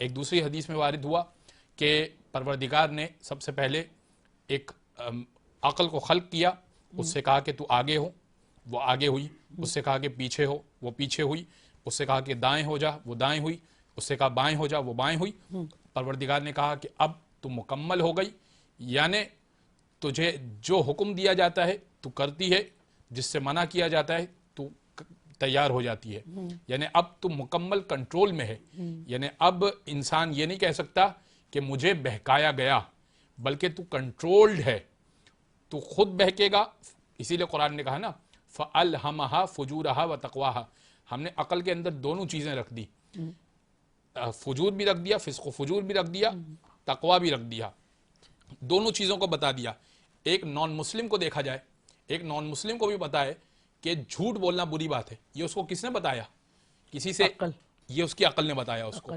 एक दूसरी हदीस में वारिद हुआ कि परवरदिगार ने सबसे पहले एक अक्ल को खल्क किया, उससे कहा कि तू आगे हो, वो आगे हुई, उससे कहा कि पीछे हो, वो पीछे हुई, उससे कहा कि दाएं हो जा, वो दाएं हुई, उससे कहा बाएं हो जा, वो बाएं हुई। परवरदिगार ने कहा कि अब तू मुकम्मल हो गई, यानी तुझे जो हुक्म दिया जाता है तू करती है, जिससे मना किया जाता है तू तैयार हो जाती है, यानी अब तू मुकम्मल कंट्रोल में है। यानी अब इंसान ये नहीं कह सकता कि मुझे बहकाया गया, बल्कि तू कंट्रोल्ड है, तू खुद बहकेगा। इसीलिए कुरान ने कहा ना, फ़अल्हमहा फुजूरहा व तक़वाहा, हमने अकल के अंदर दोनों चीज़ें रख दी, फुजूर भी रख दिया, फिस्क़ फुजूर भी रख दिया, तक़वा भी रख दिया, दोनों चीज़ों को बता दिया। एक नॉन मुस्लिम को देखा जाए, एक नॉन मुस्लिम को भी पता है कि झूठ बोलना बुरी बात है, ये उसको किसने बताया? किसी से, ये उसकी अकल ने बताया उसको।